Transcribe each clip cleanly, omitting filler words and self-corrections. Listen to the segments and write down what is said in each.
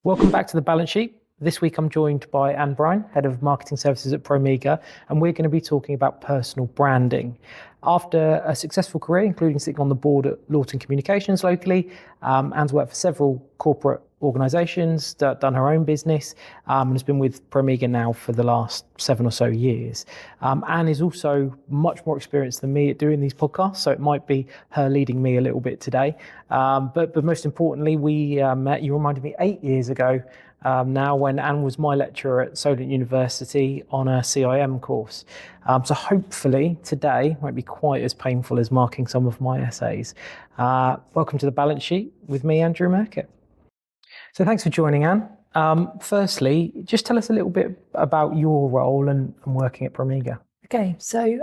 Welcome back to the balance sheet. This week I'm joined by Ann Brine, Head of Marketing Services at Promega, and we're going to be talking about personal branding. After a successful career, including sitting on the board at Lawton Communications locally, Ann's worked for several corporate organisations, done her own business, and has been with Promega now for the last 7 or so years. Ann is also much more experienced than me at doing these podcasts, so it might be her leading me a little bit today. But most importantly, we met, you reminded me, 8 years ago now, when Ann was my lecturer at Solent University on a CIM course. So hopefully today won't be quite as painful as marking some of my essays. Welcome to the balance sheet with me, Andrew Murkitt. So thanks for joining, Ann. Firstly, just tell us a little bit about your role and working at Promega. Okay, so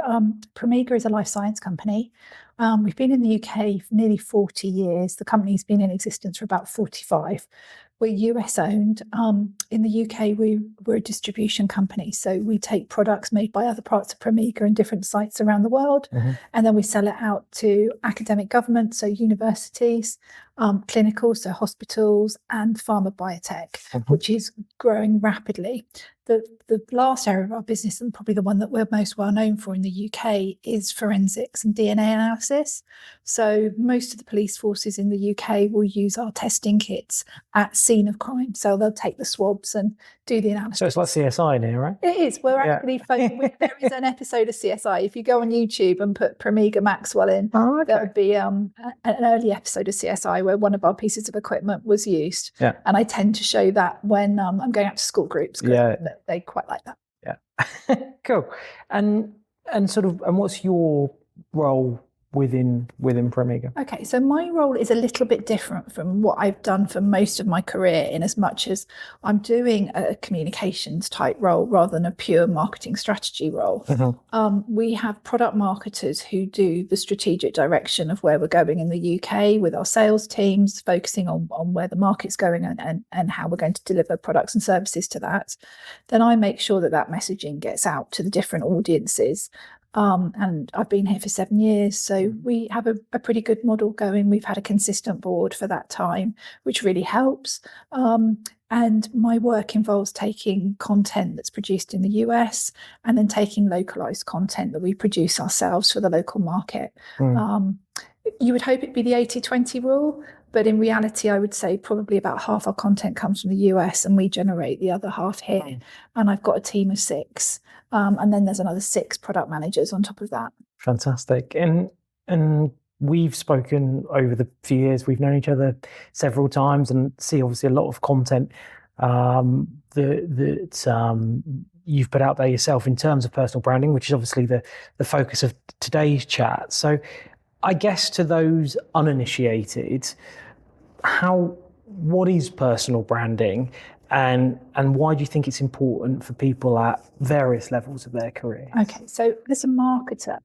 Promega is a life science company. We've been in the UK for nearly 40 years. The company's been in existence for about 45. We're US owned. In the UK, we're a distribution company. So we take products made by other parts of Promega in different sites around the world, and then we sell it out to academic government, so universities, clinical, so hospitals, and pharma biotech, which is growing rapidly. The last area of our business, and probably the one that we're most well known for in the UK, is forensics and DNA analysis. So most of the police forces in the UK will use our testing kits at scene of crime. So they'll take the swabs and do the analysis. So it's like CSI in here, right? It is. We're actually there is an episode of CSI. If you go on YouTube and put Promega Maxwell in, there would be an early episode of CSI where one of our pieces of equipment was used. Yeah. And I tend to show that when I'm going out to school groups, because they quite like that. Yeah. Cool. And what's your role within Promega? Okay, so my role is a little bit different from what I've done for most of my career, in as much as I'm doing a communications type role rather than a pure marketing strategy role. We have product marketers who do the strategic direction of where we're going in the UK with our sales teams, focusing on where the market's going and how we're going to deliver products and services to that. Then I make sure that messaging gets out to the different audiences. And I've been here for 7 years, so we have a pretty good model going. We've had a consistent board for that time, which really helps. And my work involves taking content that's produced in the US and then taking localized content that we produce ourselves for the local market. You would hope it'd be the 80-20 rule, but in reality, I would say probably about half our content comes from the US and we generate the other half here. And I've got a team of 6. And then there's another 6 product managers on top of that. Fantastic. And we've spoken over the few years. We've known each other several times and see obviously a lot of content that you've put out there yourself in terms of personal branding, which is obviously the focus of today's chat. So I guess to those uninitiated, what is personal branding? And why do you think it's important for people at various levels of their career? Okay, so as a marketer,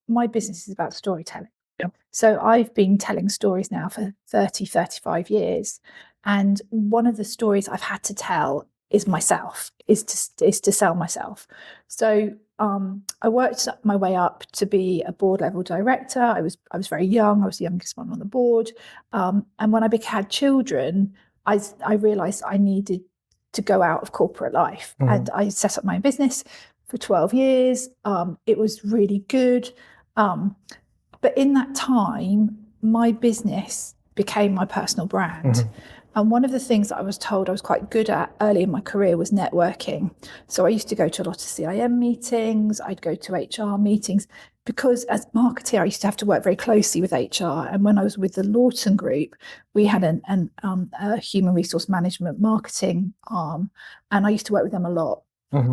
my business is about storytelling. Yep. So I've been telling stories now for 30, 35 years. And one of the stories I've had to tell is myself, is to sell myself. So I worked my way up to be a board level director. I was very young. I was the youngest one on the board. And when I had children, I realised I needed to go out of corporate life. And I set up my own business for 12 years. It was really good. But in that time, my business became my personal brand. And one of the things that I was told I was quite good at early in my career was networking. So I used to go to a lot of CIM meetings. I'd go to HR meetings, because as marketer, I used to have to work very closely with HR. And when I was with the Lawton Group, we had a human resource management marketing arm, and I used to work with them a lot.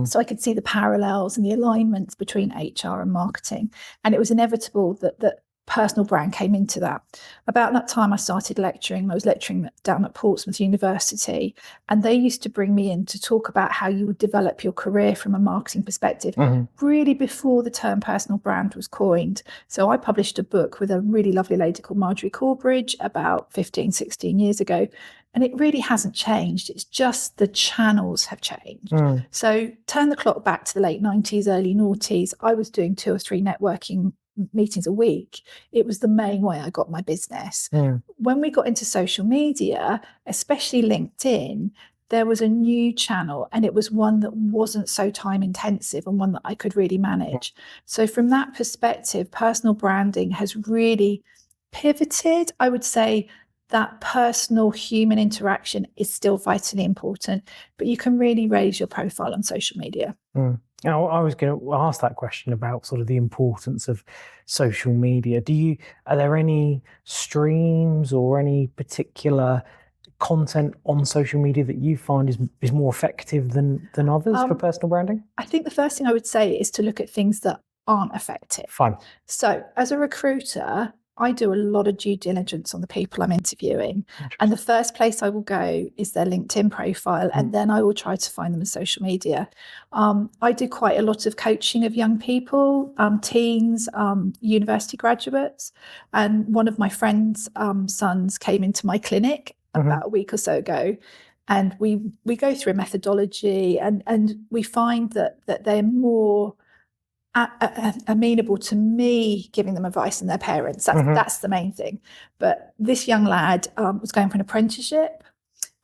So I could see the parallels and the alignments between HR and marketing. And it was inevitable that personal brand came into that. About that time, I started lecturing. I was lecturing down at Portsmouth University, and they used to bring me in to talk about how you would develop your career from a marketing perspective, really before the term personal brand was coined. So I published a book with a really lovely lady called Marjorie Corbridge about 15, 16 years ago. And it really hasn't changed. It's just the channels have changed. So turn the clock back to the late 90s, early noughties. I was doing 2 or 3 networking meetings a week, it was the main way I got my business. When we got into social media, especially LinkedIn, there was a new channel, and it was one that wasn't so time intensive and one that I could really manage. So from that perspective, personal branding has really pivoted. I would say that personal human interaction is still vitally important, but you can really raise your profile on social media. Now, I was going to ask that question about sort of the importance of social media. Are there any streams or any particular content on social media that you find is more effective than others for personal branding? I think the first thing I would say is to look at things that aren't effective. Fine. So as a recruiter, I do a lot of due diligence on the people I'm interviewing. And the first place I will go is their LinkedIn profile, and then I will try to find them on social media. I do quite a lot of coaching of young people, teens, university graduates. And one of my friend's sons came into my clinic about a week or so ago. And we go through a methodology, and we find that they're more amenable to me giving them advice than their parents. That's the main thing. But this young lad was going for an apprenticeship,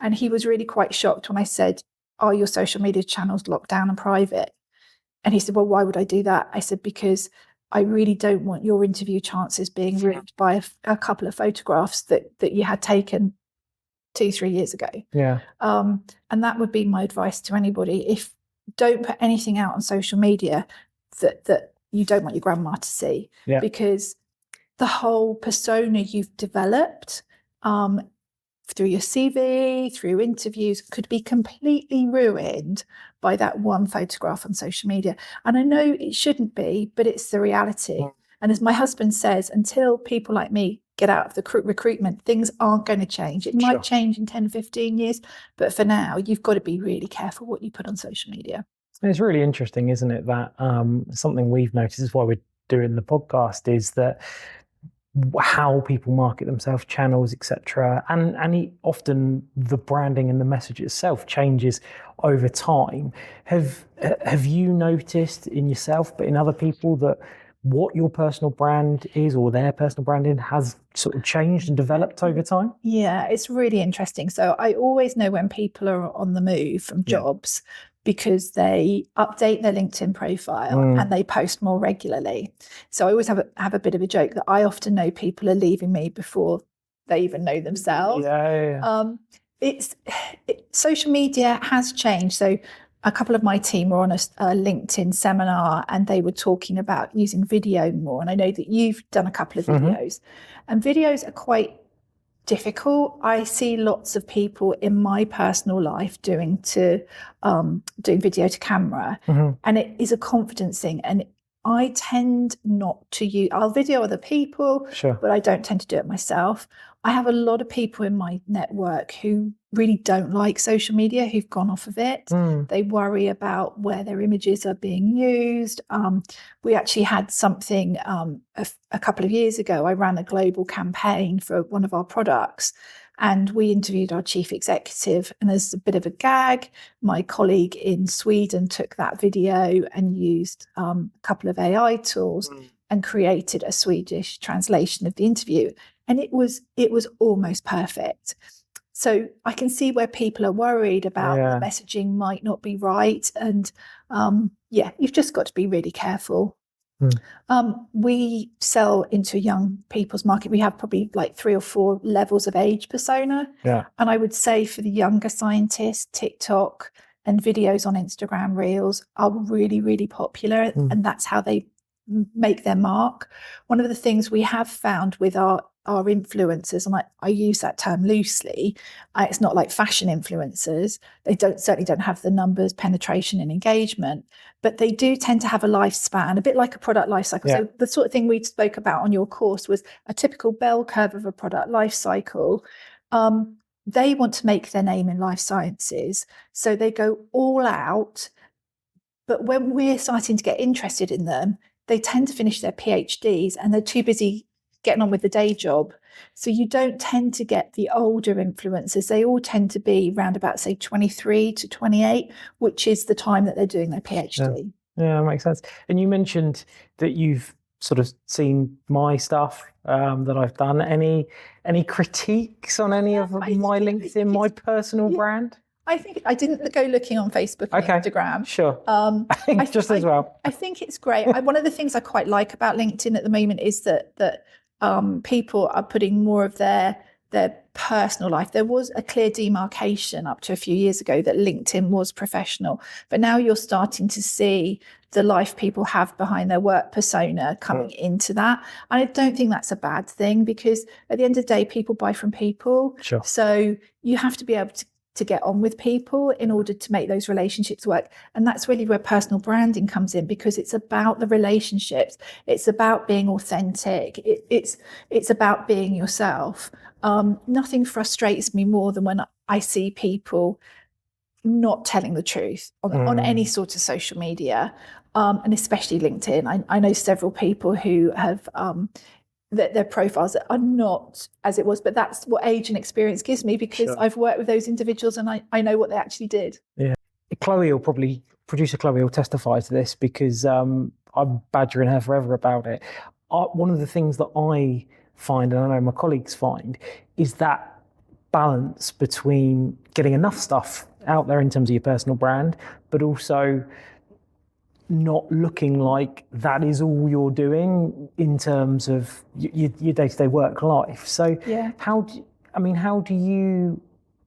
and he was really quite shocked when I said, "Are your social media channels locked down and private?" And he said, "Well, why would I do that?" I said, "Because I really don't want your interview chances being ruined by a couple of photographs that you had taken 2-3 years ago." And that would be my advice to anybody. Don't put anything out on social media that you don't want your grandma to see, because the whole persona you've developed through your CV, through interviews, could be completely ruined by that one photograph on social media. And I know it shouldn't be, but it's the reality. And as my husband says, until people like me get out of the recruitment, things aren't going to change. It might change in 10, 15 years, but for now, you've got to be really careful what you put on social media. It's really interesting, isn't it, that something we've noticed, is why we're doing the podcast, is that how people market themselves, channels, etc., and often the branding and the message itself changes over time. Have you noticed in yourself, but in other people, that what your personal brand is, or their personal branding, has sort of changed and developed over time? Yeah, it's really interesting. So I always know when people are on the move from jobs, because they update their LinkedIn profile and they post more regularly. So I always have a bit of a joke that I often know people are leaving me before they even know themselves. Social media has changed. So a couple of my team were on a LinkedIn seminar, and they were talking about using video more. And I know that you've done a couple of videos, and videos are quite difficult. I see lots of people in my personal life doing video to camera, and it is a confidence thing. And I tend not to use. I'll video other people, but I don't tend to do it myself. I have a lot of people in my network who really don't like social media, who've gone off of it. They worry about where their images are being used. We actually had something a couple of years ago. I ran a global campaign for one of our products, and we interviewed our chief executive. And as a bit of a gag, my colleague in Sweden took that video and used a couple of AI tools and created a Swedish translation of the interview. And it was almost perfect. So I can see where people are worried about the messaging might not be right. And you've just got to be really careful. We sell into young people's market. We have probably like 3 or 4 levels of age persona. And I would say for the younger scientists, TikTok and videos on Instagram Reels are really, really popular. And that's how they make their mark. One of the things we have found with our influencers, and I use that term loosely, it's not like fashion influencers. They certainly don't have the numbers, penetration and engagement, but they do tend to have a lifespan, a bit like a product life cycle. So the sort of thing we spoke about on your course was a typical bell curve of a product life cycle. They want to make their name in life sciences, so they go all out. But when we're starting to get interested in them, they tend to finish their PhDs and they're too busy getting on with the day job. So you don't tend to get the older influencers. They all tend to be around about, say, 23 to 28, which is the time that they're doing their PhD. Yeah, that makes sense. And you mentioned that you've sort of seen my stuff that I've done. Any critiques on any of my LinkedIn, my personal brand? I think I didn't go looking on Facebook and Instagram. Sure. As well. I think it's great. One of the things I quite like about LinkedIn at the moment is that people are putting more of their personal life. There was a clear demarcation up to a few years ago that LinkedIn was professional, but now you're starting to see the life people have behind their work persona coming into that. And I don't think that's a bad thing, because at the end of the day, people buy from people. Sure. So you have to be able to get on with people in order to make those relationships work. And that's really where personal branding comes in, because it's about the relationships. It's about being authentic. It's about being yourself. Nothing frustrates me more than when I see people not telling the truth on any sort of social media, and especially LinkedIn. I know several people who have their profiles are not as it was, but that's what age and experience gives me, because I've worked with those individuals and I know what they actually did. Yeah. Producer Chloe will testify to this, because I'm badgering her forever about it. One of the things that I find, and I know my colleagues find, is that balance between getting enough stuff out there in terms of your personal brand, but also not looking like that is all you're doing in terms of your day-to-day work life. So how do you,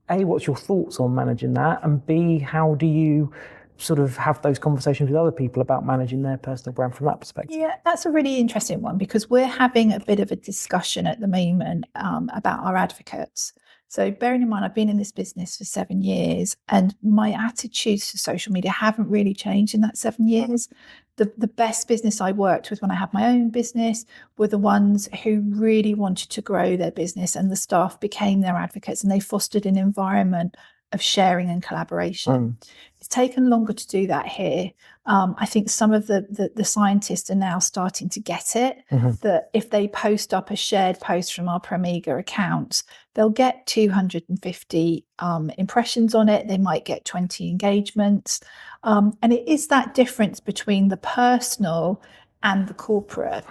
A, what's your thoughts on managing that, and B, how do you sort of have those conversations with other people about managing their personal brand from that perspective? Yeah, that's a really interesting one, because we're having a bit of a discussion at the moment about our advocates. So bearing in mind, I've been in this business for 7 years, and my attitudes to social media haven't really changed in that 7 years. The best business I worked with when I had my own business were the ones who really wanted to grow their business, and the staff became their advocates, and they fostered an environment of sharing and collaboration. It's taken longer to do that here. I think some of the scientists are now starting to get it, that if they post up a shared post from our Promega account, they'll get 250 impressions on it. They might get 20 engagements. And it is that difference between the personal and the corporate.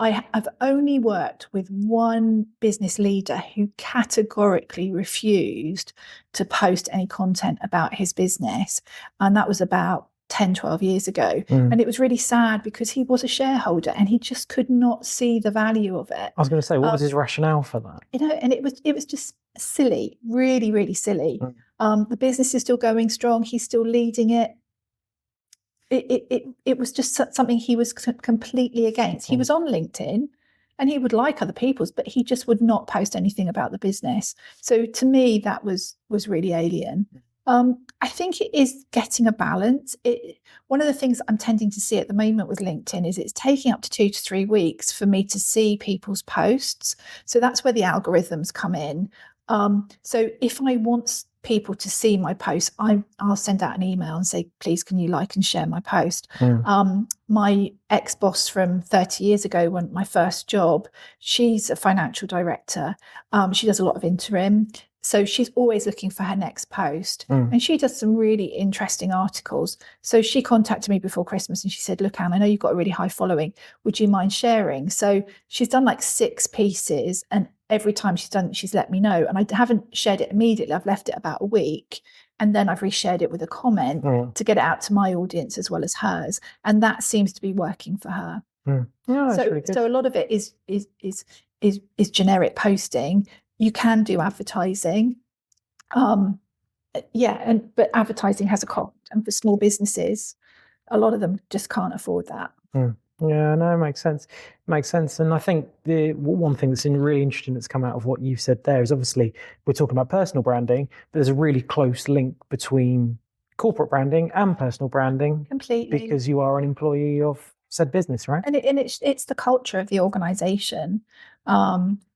I have only worked with one business leader who categorically refused to post any content about his business. And that was about 10, 12 years ago. And it was really sad, because he was a shareholder and he just could not see the value of it. I was going to say, what was his rationale for that? And it was just silly, really, really silly. The business is still going strong. He's still leading it. It was just something he was completely against. He was on LinkedIn and he would like other people's, but he just would not post anything about the business. So to me, that was really alien. I think it is getting a balance. One of the things I'm tending to see at the moment with LinkedIn is it's taking up to 2 to 3 weeks for me to see people's posts. So that's where the algorithms come in. So if I want people to see my post, I'll send out an email and say, please, can you like and share my post? My ex-boss from 30 years ago, when my first job, she's a financial director. She does a lot of interim. So she's always looking for her next post. And she does some really interesting articles. So she contacted me before Christmas and she said, look, Anne, I know you've got a really high following. Would you mind sharing? So she's done like 6 pieces, and every time she's done it, she's let me know. And I haven't shared it immediately. I've left it about a week. And then I've reshared it with a comment to get it out to my audience as well as hers. And that seems to be working for her. Yeah, that's really good. So a lot of it is generic posting. You can do advertising. But advertising has a cost. And for small businesses, a lot of them just can't afford that. Yeah, no, it makes sense. And I think the one thing that's really interesting that's come out of what you've said there is, obviously we're talking about personal branding, but there's a really close link between corporate branding and personal branding. Completely. Because you are an employee of said business, right? And it's the culture of the organisation.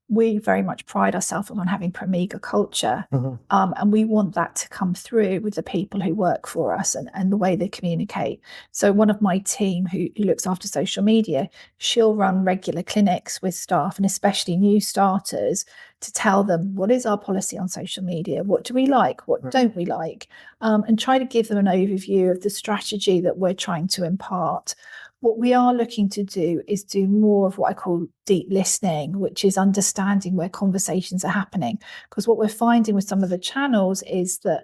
We very much pride ourselves on having Promega culture, and we want that to come through with the people who work for us and the way they communicate. So one of my team who looks after social media, she'll run regular clinics with staff, and especially new starters, to tell them what is our policy on social media, what do we like, what don't we like, and try to give them an overview of the strategy that we're trying to impart. What we are looking to do is do more of what I call deep listening, which is understanding where conversations are happening. Because what we're finding with some of the channels is that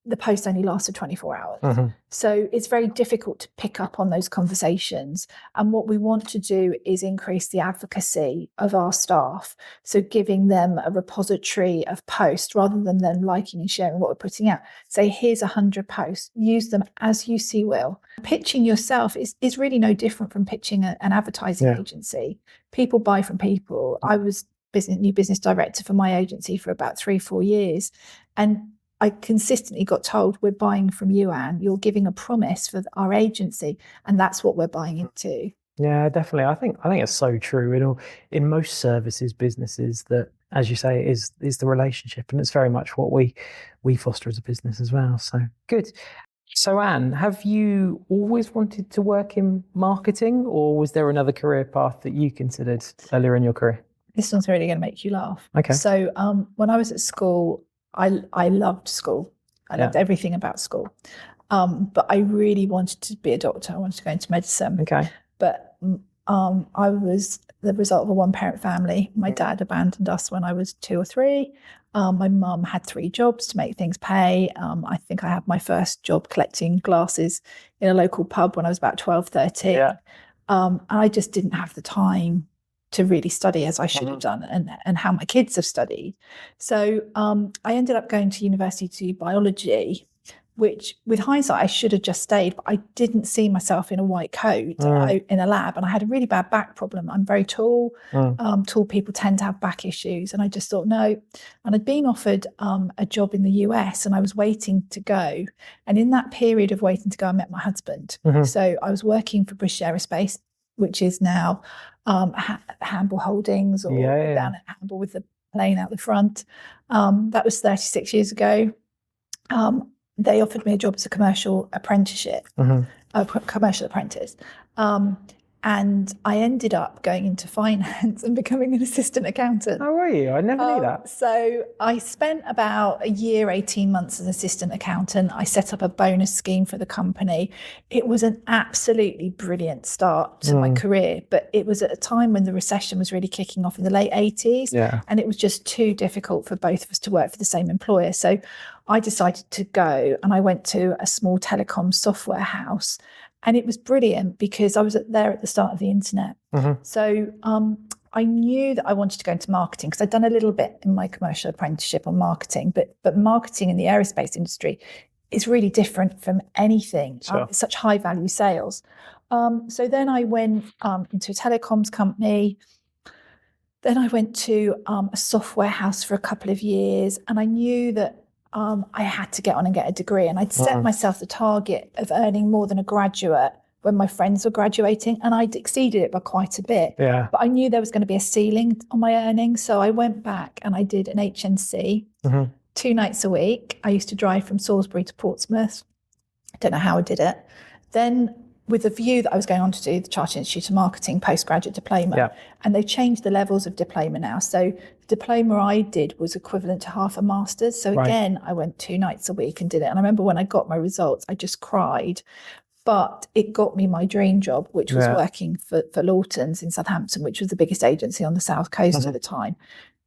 the post only lasts for 24 hours. So it's very difficult to pick up on those conversations. And what we want to do is increase the advocacy of our staff. So giving them a repository of posts rather than them liking and sharing what we're putting out. Say, here's 100 posts, use them as you see will. Pitching yourself is really no different from pitching an advertising agency. People buy from people. I was new business director for my agency for about 3-4 years. And I consistently got told, we're buying from you, Anne. You're giving a promise for our agency, and that's what we're buying into. Yeah, definitely. I think it's so true in most services businesses that, as you say, is the relationship, and it's very much what we foster as a business as well. So good. So Anne, have you always wanted to work in marketing, or was there another career path that you considered earlier in your career? This one's really going to make you laugh. Okay. So when I was at school, I loved school. I loved everything about school. But I really wanted to be a doctor. I wanted to go into medicine. Okay. But I was the result of a one-parent family. My dad abandoned us when I was 2 or 3. My mum had 3 jobs to make things pay. I think I had my first job collecting glasses in a local pub when I was about 12, 13. Yeah. And I just didn't have the time to really study as I should have done, and how my kids have studied. So I ended up going to university to do biology, which with hindsight I should have just stayed, but I didn't see myself in a white coat in a lab, and I had a really bad back problem. I'm very tall. Tall people tend to have back issues, and I just thought no. And I'd been offered a job in the US, and I was waiting to go. And in that period of waiting to go, I met my husband. So I was working for British Aerospace, which is now Hamble Holdings, or down at Hamble with the plane out the front. That was 36 years ago. They offered me a job as a commercial apprenticeship, a commercial apprentice. And I ended up going into finance and becoming an assistant accountant. How are you? I never knew that. So I spent about a year, 18 months as an assistant accountant. I set up a bonus scheme for the company. It was an absolutely brilliant start to my career, but it was at a time when the recession was really kicking off in the late 80s. And it was just too difficult for both of us to work for the same employer. So I decided to go, and I went to a small telecom software house. And it was brilliant because I was there at the start of the internet. So I knew that I wanted to go into marketing because I'd done a little bit in my commercial apprenticeship on marketing, but marketing in the aerospace industry is really different from anything. It's such high value sales. So then I went into a telecoms company. Then I went to a software house for a couple of years, and I knew that I had to get on and get a degree, and I'd set myself the target of earning more than a graduate when my friends were graduating, and I'd exceeded it by quite a bit. But I knew there was going to be a ceiling on my earnings, so I went back and I did an HNC 2 nights a week. I used to drive from Salisbury to Portsmouth. I don't know how I did it. Then with a view that I was going on to do the Chartered Institute of Marketing postgraduate diploma. And they've changed the levels of diploma now. So the diploma I did was equivalent to half a master's. So again, I went 2 nights a week and did it. And I remember when I got my results, I just cried. But it got me my dream job, which was working for Lawton's in Southampton, which was the biggest agency on the South Coast at the time,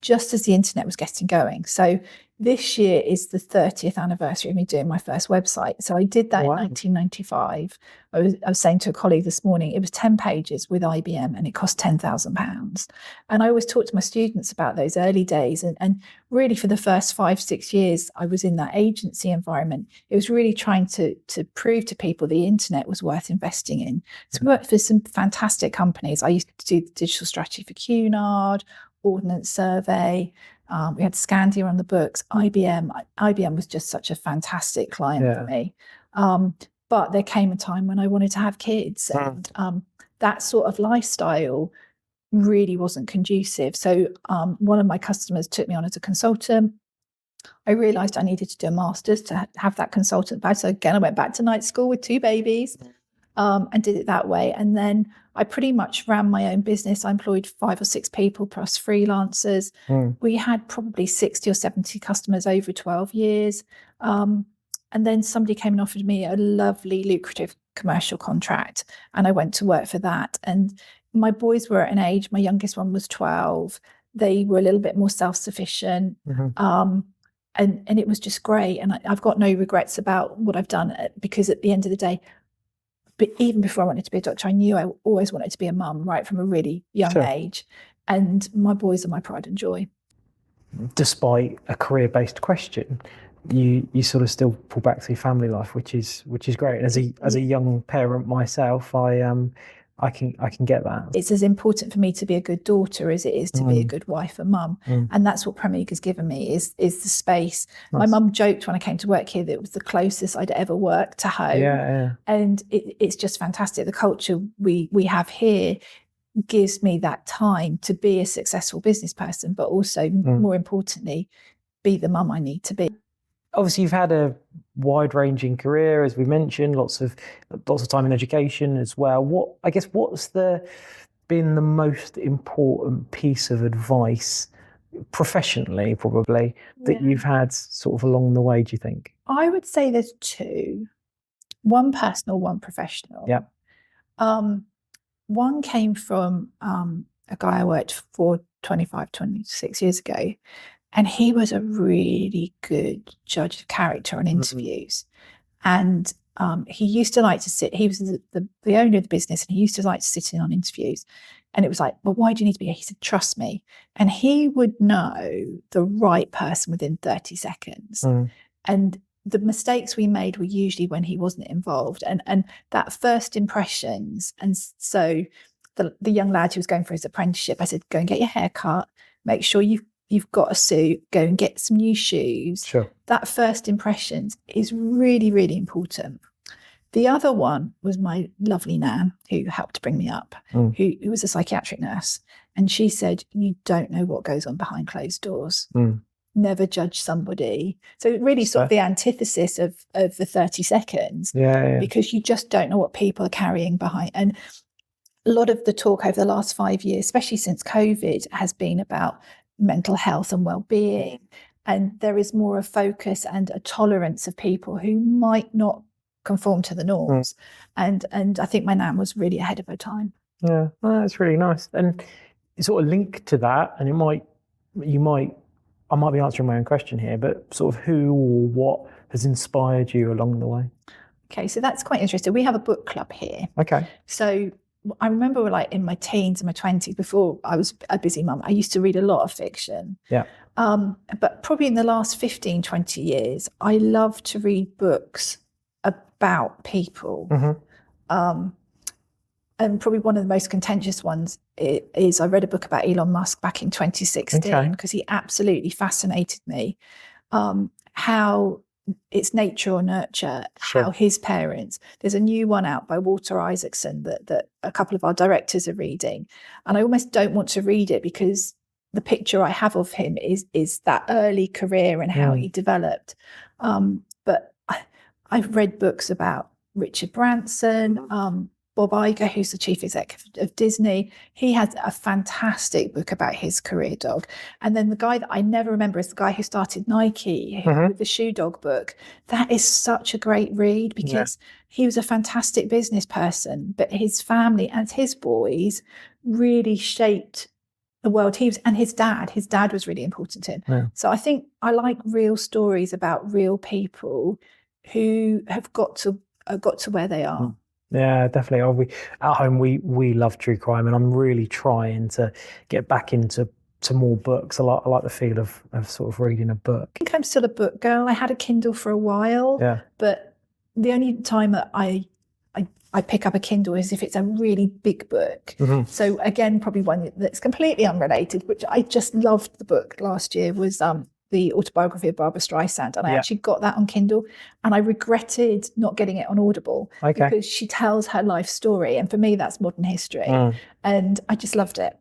just as the internet was getting going. So this year is the 30th anniversary of me doing my first website. So I did that in 1995. I was saying to a colleague this morning, it was 10 pages with IBM and it cost £10,000. And I always talk to my students about those early days. And really for the first 5-6 years I was in that agency environment, it was really trying to prove to people the internet was worth investing in. So we worked for some fantastic companies. I used to do the digital strategy for Cunard, Ordnance Survey. We had Scandia on the books, IBM. IBM was just such a fantastic client for me. But there came a time when I wanted to have kids, and that sort of lifestyle really wasn't conducive. So one of my customers took me on as a consultant. I realised I needed to do a master's to have that consultant badge. So again, I went back to night school with 2 babies. And did it that way. And then I pretty much ran my own business. I employed 5 or 6 people plus freelancers. We had probably 60 or 70 customers over 12 years. And And then somebody came and offered me a lovely, lucrative commercial contract, and I went to work for that. And my boys were at an age, my youngest one was 12. They were a little bit more self-sufficient. And it was just great. And I've got no regrets about what I've done, because at the end of the day, but even before I wanted to be a doctor, I knew I always wanted to be a mum, right from a really young age. And my boys are my pride and joy. Despite a career-based question, you sort of still pull back to your family life, which is great. As a young parent myself, I can get that. It's as important for me to be a good daughter as it is to be a good wife and mum. And that's what Promega has given me, is the space. Nice. My mum joked when I came to work here that it was the closest I'd ever worked to home. And it's just fantastic. The culture we have here gives me that time to be a successful business person, but also more importantly, be the mum I need to be. Obviously, you've had a wide-ranging career, as we mentioned, lots of time in education as well. What's been the most important piece of advice, professionally probably, that you've had sort of along the way, do you think? I would say there's two. One personal, one professional. Yeah. One came from a guy I worked for 26 years ago. And he was a really good judge of character on interviews. And he used to like to sit, he was the owner of the business, and he used to like to sit in on interviews. And it was like, well, why do you need to be here? He said, trust me. And he would know the right person within 30 seconds. And the mistakes we made were usually when he wasn't involved. And that first impressions. And so the young lad who was going for his apprenticeship, I said, go and get your hair cut, make sure you've got a suit, go and get some new shoes. Sure. That first impressions is really, really important. The other one was my lovely Nan, who helped bring me up, who was a psychiatric nurse. And she said, you don't know what goes on behind closed doors. Never judge somebody. So really sort of the antithesis of the 30 seconds, because you just don't know what people are carrying behind. And a lot of the talk over the last 5 years, especially since COVID, has been about mental health and well-being, and there is more a focus and a tolerance of people who might not conform to the norms. And I think my Nan was really ahead of her time. Yeah, well, that's really nice. And it's sort of linked to that, and I might be answering my own question here, but sort of who or what has inspired you along the way? Okay, so that's quite interesting. We have a book club here. Okay. So I remember, like, in my teens and my 20s, before I was a busy mum, I used to read a lot of fiction. Yeah. But probably in the last 15, 20 years, I love to read books about people. And probably one of the most contentious ones is I read a book about Elon Musk back in 2016, because he absolutely fascinated me. How it's nature or nurture, how his parents, there's a new one out by Walter Isaacson that a couple of our directors are reading, and I almost don't want to read it because the picture I have of him is that early career and how he developed. But I've read books about Richard Branson, Bob Iger, who's the chief executive of Disney. He has a fantastic book about his career dog. And then the guy that I never remember is the guy who started Nike, with the Shoe Dog book. That is such a great read, because he was a fantastic business person, but his family and his boys really shaped the world he was, and his dad was really important to him. Yeah. So I think I like real stories about real people who have got to where they are. Yeah, definitely. At home, we love true crime, and I'm really trying to get back into more books. I like the feel of sort of reading a book. I think I'm still a book girl. I had a Kindle for a while, but the only time that I pick up a Kindle is if it's a really big book. So again, probably one that's completely unrelated, which I just loved the book last year, was the autobiography of Barbara Streisand, and I actually got that on Kindle, and I regretted not getting it on Audible, because she tells her life story, and for me that's modern history, and I just loved it.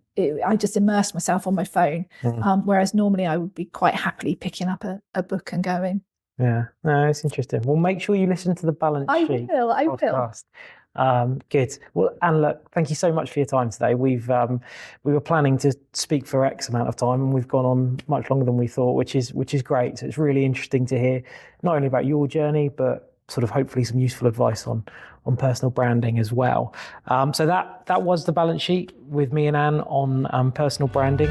I just immersed myself on my phone, whereas normally I would be quite happily picking up a book and going. Yeah, no, it's interesting. Well, make sure you listen to the Balance Sheet I will. podcast. Good. Well, Anne, look, thank you so much for your time today. We were planning to speak for X amount of time, and we've gone on much longer than we thought, which is great. So it's really interesting to hear not only about your journey, but sort of hopefully some useful advice on personal branding as well. So that was the balance sheet with me and Anne on personal branding.